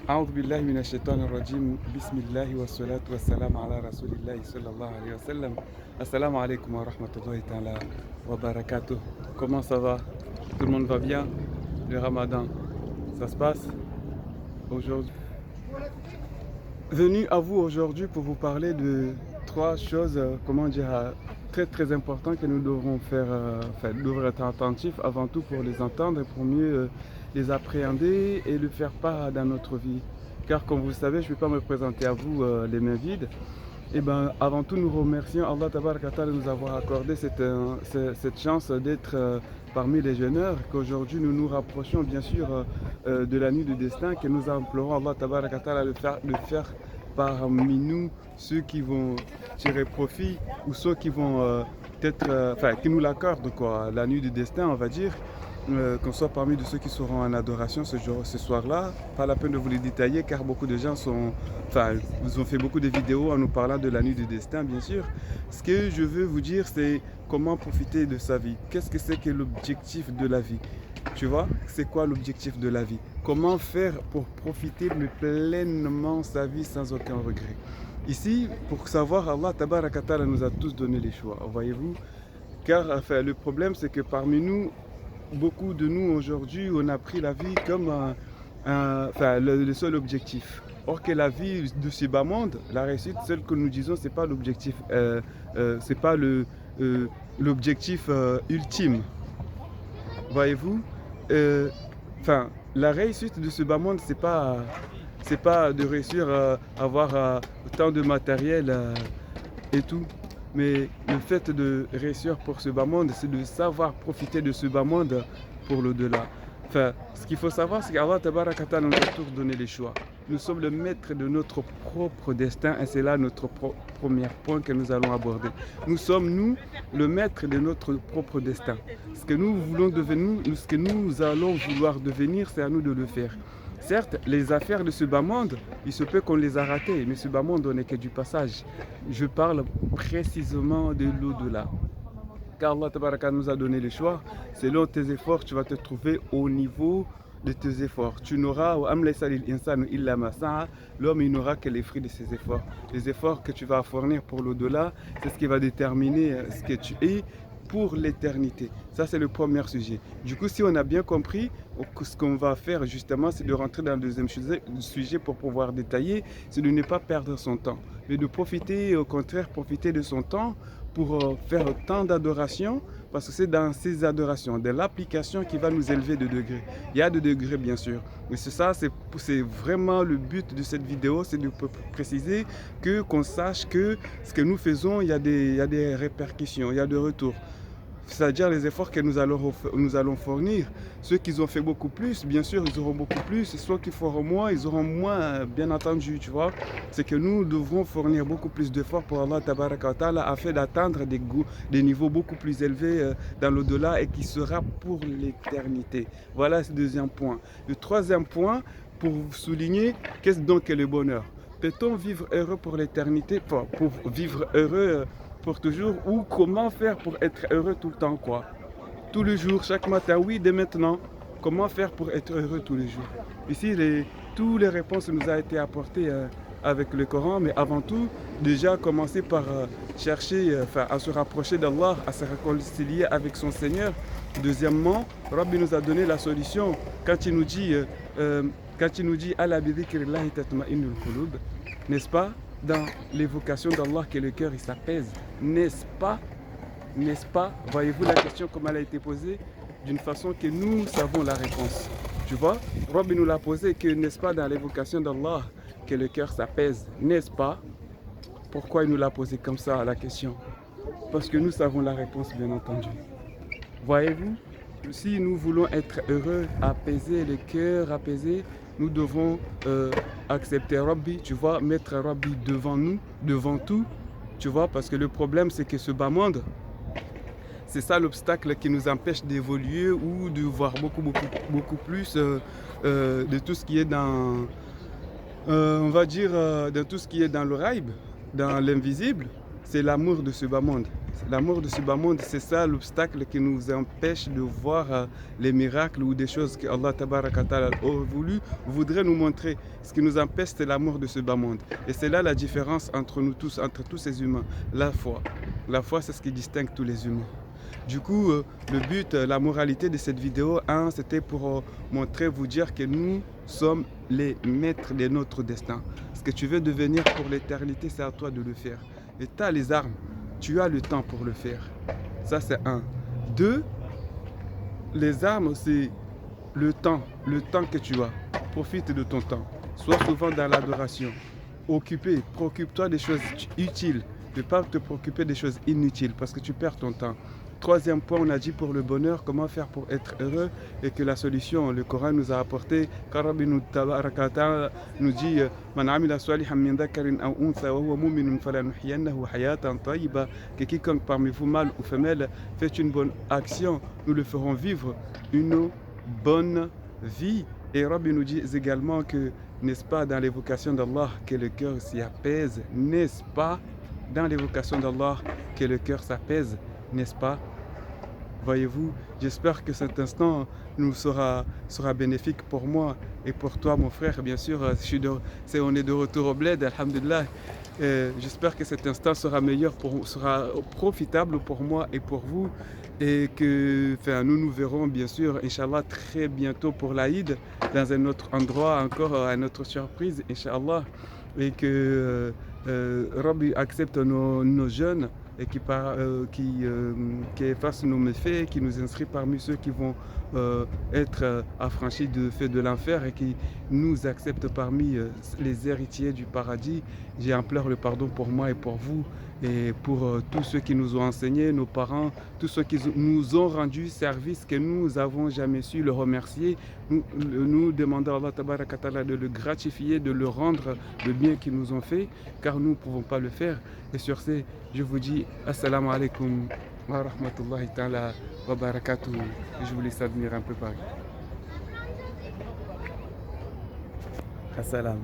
أعوذ بالله من الشيطان الرجيم بسم الله والصلاة والسلام على رسول الله صلى الله عليه وسلم. Assalamu alaikum wa rahmatullahi ta'ala wa barakatuh. Comment ça va? Tout le monde va bien? Le ramadan, ça se passe aujourd'hui? Venu à vous aujourd'hui pour vous parler de trois choses, comment dire, très très importantes que nous devrons faire, devrons être attentifs avant tout pour les entendre et pour mieux les appréhender et le faire part dans notre vie. Car comme vous le savez, je ne vais pas me présenter à vous les mains vides. Et ben, avant tout, nous remercions Allah Tabaraka Ta'ala de nous avoir accordé cette chance d'être parmi les jeûneurs, qu'aujourd'hui nous nous rapprochons bien sûr de la nuit du destin, que nous implorons Allah Tabaraka Ta'ala de faire parmi nous ceux qui vont tirer profit ou ceux qui vont qui nous l'accordent quoi, la nuit du destin on va dire. Qu'on soit parmi de ceux qui seront en adoration ce soir-là. Pas la peine de vous les détailler car beaucoup de gens vous ont fait beaucoup de vidéos en nous parlant de la nuit du destin, bien sûr. Ce que je veux vous dire, c'est comment profiter de sa vie. Qu'est-ce que c'est que l'objectif de la vie? Tu vois, c'est quoi l'objectif de la vie? Comment faire pour profiter pleinement sa vie sans aucun regret? Ici, pour savoir, Allah Tabaraka Ta'ala nous a tous donné les choix, voyez-vous? Car le problème, c'est que parmi nous, beaucoup de nous aujourd'hui, on a pris la vie comme le seul objectif. Or que la vie de ce bas monde, la réussite, celle que nous disons, c'est pas l'objectif, c'est pas l'objectif ultime. Voyez-vous, la réussite de ce bas monde, c'est pas de réussir à avoir tant de matériel et tout. Mais le fait de réussir pour ce bas monde, c'est de savoir profiter de ce bas monde pour l'au-delà. Ce qu'il faut savoir, c'est qu'Allah Tabaraka Ta'ala nous a tous donné les choix. Nous sommes le maître de notre propre destin et c'est là notre premier point que nous allons aborder. Nous sommes, nous, le maître de notre propre destin. Ce que nous voulons devenir, ce que nous allons vouloir devenir, c'est à nous de le faire. Certes, les affaires de ce bas monde, il se peut qu'on les a ratées, mais ce bas monde, on n'est que du passage. Je parle précisément de l'au-delà. Car Allah Tabaraka nous a donné le choix. Selon tes efforts, tu vas te trouver au niveau de tes efforts. Tu n'auras, l'homme il n'aura que les fruits de ses efforts. Les efforts que tu vas fournir pour l'au-delà, c'est ce qui va déterminer ce que tu es pour l'éternité. Ça, c'est le premier sujet. Du coup, si on a bien compris, ce qu'on va faire justement, c'est de rentrer dans le deuxième sujet pour pouvoir détailler, c'est de ne pas perdre son temps, mais de profiter, au contraire, profiter de son temps pour faire tant d'adorations, parce que c'est dans ces adorations, de l'application qui va nous élever de degrés. Il y a des degrés, bien sûr, mais c'est vraiment le but de cette vidéo, c'est de préciser qu'on sache que ce que nous faisons, il y a des répercussions, il y a des retours. C'est-à-dire les efforts que nous allons fournir. Ceux qui ont fait beaucoup plus, bien sûr, ils auront beaucoup plus. Et ceux qui feront moins, ils auront moins, bien entendu, tu vois. C'est que nous devrons fournir beaucoup plus d'efforts pour Allah Tabaraka wa Ta'ala afin d'atteindre des niveaux beaucoup plus élevés dans l'au-delà et qui sera pour l'éternité. Voilà ce deuxième point. Le troisième point, pour souligner, qu'est-ce donc que le bonheur? Peut-on vivre heureux pour l'éternité, pour vivre heureux pour toujours, ou comment faire pour être heureux tout le temps quoi? Tous les jours, chaque matin, oui, dès maintenant. Comment faire pour être heureux tous les jours? Ici, toutes les réponses nous ont été apportées avec le Coran, mais avant tout, déjà commencer par chercher à se rapprocher d'Allah, à se réconcilier avec son Seigneur. Deuxièmement, Rabbi nous a donné la solution quand il nous dit Ala bi dhikrillahi tatma'innul qulub, n'est-ce pas? Dans l'évocation d'Allah que le cœur il s'apaise, n'est-ce pas? N'est-ce pas? Voyez-vous la question comme elle a été posée d'une façon que nous savons la réponse. Tu vois? Rabbi nous l'a posé que n'est-ce pas dans l'évocation d'Allah que le cœur s'apaise, n'est-ce pas? Pourquoi il nous l'a posé comme ça la question? Parce que nous savons la réponse bien entendu. Voyez-vous? Si nous voulons être heureux, apaiser le cœur apaisé, nous devons accepter Rabbi, tu vois, mettre Rabbi devant nous, devant tout, tu vois, parce que le problème c'est que ce bas monde, c'est ça l'obstacle qui nous empêche d'évoluer ou de voir beaucoup plus de tout ce qui est dans, on va dire, de tout ce qui est dans le raïb, dans l'invisible. c'est l'amour de ce bas monde. L'amour de ce bas monde, c'est ça l'obstacle qui nous empêche de voir les miracles ou des choses que Allah Tabaraka Ta'ala a voulu, voudrait nous montrer. Ce qui nous empêche, c'est l'amour de ce bas monde. Et c'est là la différence entre nous tous, entre tous ces humains. La foi. La foi, c'est ce qui distingue tous les humains. Du coup, le but, la moralité de cette vidéo, c'était pour montrer, vous dire que nous sommes les maîtres de notre destin. Ce que tu veux devenir pour l'éternité, c'est à toi de le faire. Et tu as les armes, tu as le temps pour le faire. Ça, c'est un. Deux, les armes, c'est le temps que tu as. Profite de ton temps. Sois souvent dans l'adoration. Occupé, préoccupe-toi des choses utiles. Ne pas te préoccuper des choses inutiles parce que tu perds ton temps. Troisième point, on a dit pour le bonheur, comment faire pour être heureux et que la solution, le Coran nous a apporté. Rabbi nous dit Man amila salihan min dhakarin aw untha wa huwa mu'minun falanuhyiyannahu hayatan tayyiba, que quiconque parmi vous, mâle ou femelle, fait une bonne action, nous le ferons vivre une bonne vie. Et Rabbi nous dit également que, n'est-ce pas, dans l'évocation d'Allah que le cœur s'y apaise, n'est-ce pas, dans l'évocation d'Allah que le cœur s'apaise, n'est-ce pas? Voyez-vous, j'espère que cet instant nous sera bénéfique pour moi et pour toi, mon frère. Bien sûr, on est de retour au bled, alhamdulillah. J'espère que cet instant sera sera profitable pour moi et pour vous. Et que nous nous verrons, bien sûr, Inch'Allah, très bientôt pour l'Aïd, dans un autre endroit, encore à notre surprise, Inch'Allah. Et que Rabbi accepte nos jeunes et qui efface nos méfaits, qui nous inscrit parmi ceux qui vont être affranchis du feu de l'enfer et qui nous accepte parmi les héritiers du paradis. J'implore le pardon pour moi et pour vous et pour tous ceux qui nous ont enseigné, nos parents, tous ceux qui nous ont rendu service que nous n'avons jamais su le remercier. Nous demandons à Allah Tabaraka Ta'ala de le gratifier, de le rendre le bien qu'ils nous ont fait, car nous ne pouvons pas le faire. Et sur ce, je vous dis Assalamu alaikum wa rahmatullahi ta'ala wa barakatuh. Je vous laisse admirer un peu Paris. Assalam.